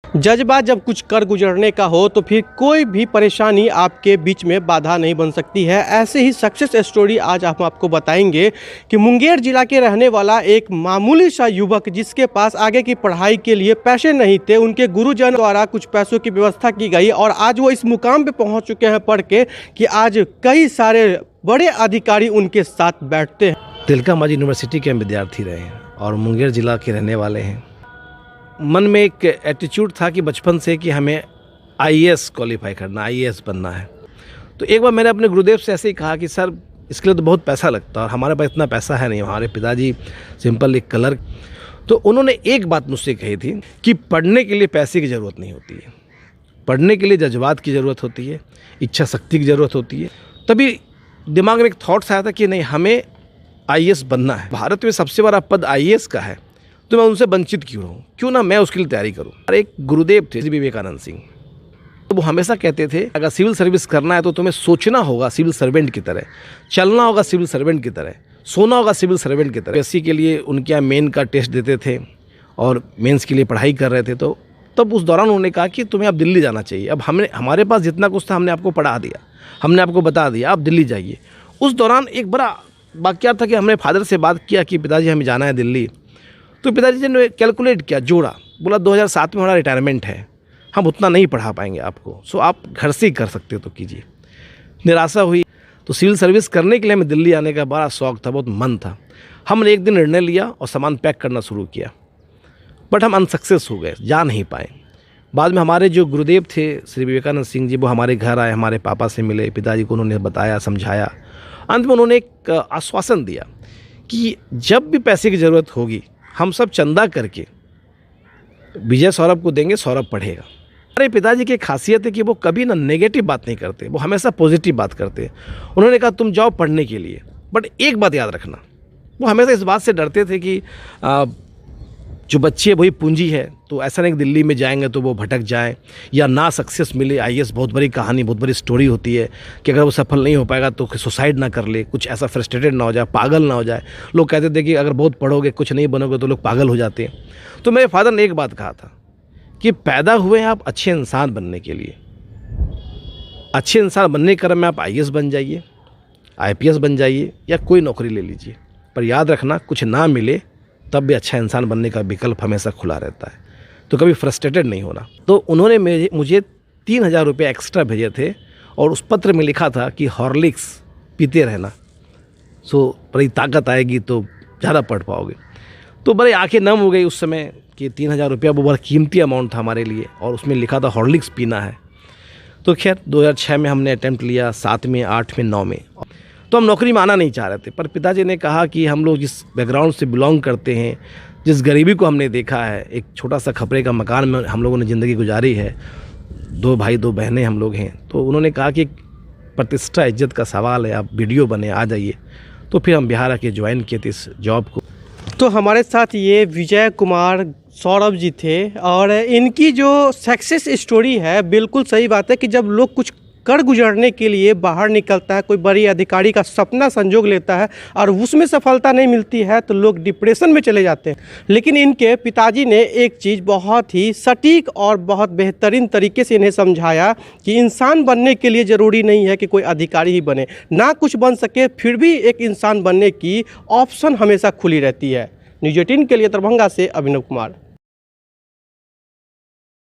जज्बा जब कुछ कर गुजरने का हो तो फिर कोई भी परेशानी आपके बीच में बाधा नहीं बन सकती है। ऐसे ही सक्सेस स्टोरी आज हम आपको बताएंगे कि मुंगेर जिला के रहने वाला एक मामूली सा युवक जिसके पास आगे की पढ़ाई के लिए पैसे नहीं थे, उनके गुरुजन द्वारा कुछ पैसों की व्यवस्था की गई और आज वो इस मुकाम पे पहुंच चुके हैं पढ़ के कि आज कई सारे बड़े अधिकारी उनके साथ बैठते हैं। तिलका मांझी यूनिवर्सिटी के हम विद्यार्थी रहे हैं और मुंगेर जिला के रहने वाले हैं। मन में एक एटीट्यूड था कि बचपन से कि हमें आईएएस क्वालिफाई करना, आईएएस बनना है। तो एक बार मैंने अपने गुरुदेव से ऐसे ही कहा कि सर इसके लिए तो बहुत पैसा लगता है और हमारे पास इतना पैसा है नहीं, हमारे पिताजी सिंपल एक क्लर्क। तो उन्होंने एक बात मुझसे कही थी कि पढ़ने के लिए पैसे की ज़रूरत नहीं होती है, पढ़ने के लिए जज्बात की ज़रूरत होती है, इच्छा शक्ति की ज़रूरत होती है। तभी दिमाग में एक थॉट्स आया था कि नहीं, हमें आईएएस बनना है। भारत में सबसे बड़ा पद आईएएस का है, तो मैं उनसे वंचित क्यों रहूँ, क्यों ना मैं उसके लिए तैयारी करूँ। और एक गुरुदेव थे विवेकानंद सिंह, तो वो हमेशा कहते थे अगर सिविल सर्विस करना है तो तुम्हें सोचना होगा सिविल सर्वेंट की तरह, चलना होगा सिविल सर्वेंट की तरह, सोना होगा सिविल सर्वेंट की तरह। एससी के लिए उनके यहाँ मेन का टेस्ट देते थे और मेंस के लिए पढ़ाई कर रहे थे। तो तब उस दौरान उन्होंने कहा कि तुम्हें अब दिल्ली जाना चाहिए। अब हमारे पास जितना कुछ था हमने आपको पढ़ा दिया, हमने आपको बता दिया, आप दिल्ली जाइए। उस दौरान एक बड़ा वाक़या था कि हमने फादर से बात किया कि पिताजी हमें जाना है दिल्ली। तो पिताजी ने कैलकुलेट किया, जोड़ा, बोला 2007 में हमारा रिटायरमेंट है, हम उतना नहीं पढ़ा पाएंगे आपको, सो आप घर से ही कर सकते हो तो कीजिए। निराशा हुई तो सिविल सर्विस करने के लिए हमें दिल्ली आने का बड़ा शौक़ था, बहुत मन था। हमने एक दिन निर्णय लिया और सामान पैक करना शुरू किया, बट हम अनसक्सेस हो गए, जा नहीं पाए। बाद में हमारे जो गुरुदेव थे श्री विवेकानंद सिंह जी, वो हमारे घर आए, हमारे पापा से मिले, पिताजी को उन्होंने बताया, समझाया। अंत में उन्होंने एक आश्वासन दिया कि जब भी पैसे की ज़रूरत होगी हम सब चंदा करके विजय सौरभ को देंगे, सौरभ पढ़ेगा। हमारे पिताजी की खासियत है कि वो कभी ना नेगेटिव बात नहीं करते, वो हमेशा पॉजिटिव बात करते। उन्होंने कहा तुम जाओ पढ़ने के लिए, बट एक बात याद रखना, वो हमेशा इस बात से डरते थे कि जो बच्चे वही पूंजी है, तो ऐसा नहीं कि दिल्ली में जाएंगे तो वो भटक जाए या ना सक्सेस मिले। आईएएस बहुत बड़ी कहानी, बहुत बड़ी स्टोरी होती है कि अगर वो सफल नहीं हो पाएगा तो सुसाइड ना कर ले, कुछ ऐसा फ्रस्ट्रेटेड ना हो जाए, पागल ना हो जाए। लोग कहते थे कि अगर बहुत पढ़ोगे कुछ नहीं बनोगे तो लोग पागल हो जाते हैं। तो मेरे फादर ने एक बात कहा था कि पैदा हुए हैं आप अच्छे इंसान बनने के लिए, अच्छे इंसान बनने के क्रम में आप आईएएस बन जाइए, आईपीएस बन जाइए या कोई नौकरी ले लीजिए, पर याद रखना कुछ ना मिले तब भी अच्छा इंसान बनने का विकल्प हमेशा खुला रहता है, तो कभी फ्रस्ट्रेटेड नहीं होना। तो उन्होंने मुझे 3000 रुपये एक्स्ट्रा भेजे थे और उस पत्र में लिखा था कि हॉर्लिक्स पीते रहना, सो बड़ी ताकत आएगी तो ज़्यादा पढ़ पाओगे। तो बड़ी आंखें नम हो गई उस समय कि 3000 रुपया वो बड़ा कीमती अमाउंट था हमारे लिए और उसमें लिखा था हॉर्लिक्स पीना है। तो खैर 2006 में हमने अटैम्प्ट लिया, 7 में, 8 में, 9 में। तो हम नौकरी में आना नहीं चाह रहे थे, पर पिताजी ने कहा कि हम लोग जिस बैकग्राउंड से बिलोंग करते हैं, जिस गरीबी को हमने देखा है, एक छोटा सा खपरे का मकान में हम लोगों ने ज़िंदगी गुजारी है, 2 भाई 2 बहनें हम लोग हैं, तो उन्होंने कहा कि प्रतिष्ठा इज्जत का सवाल है, आप वीडियो बने, आ जाइए। तो फिर हम बिहार आके ज्वाइन किए थे इस जॉब को। तो हमारे साथ ये विजय कुमार सौरभ जी थे और इनकी जो सक्सेस स्टोरी है, बिल्कुल सही बात है कि जब लोग कुछ कर गुजरने के लिए बाहर निकलता है, कोई बड़ी अधिकारी का सपना संजोग लेता है और उसमें सफलता नहीं मिलती है तो लोग डिप्रेशन में चले जाते हैं। लेकिन इनके पिताजी ने एक चीज़ बहुत ही सटीक और बहुत बेहतरीन तरीके से इन्हें समझाया कि इंसान बनने के लिए ज़रूरी नहीं है कि कोई अधिकारी ही बने, ना कुछ बन सके फिर भी एक इंसान बनने की ऑप्शन हमेशा खुली रहती है। न्यूज़ 18 के लिए दरभंगा से अभिनव कुमार।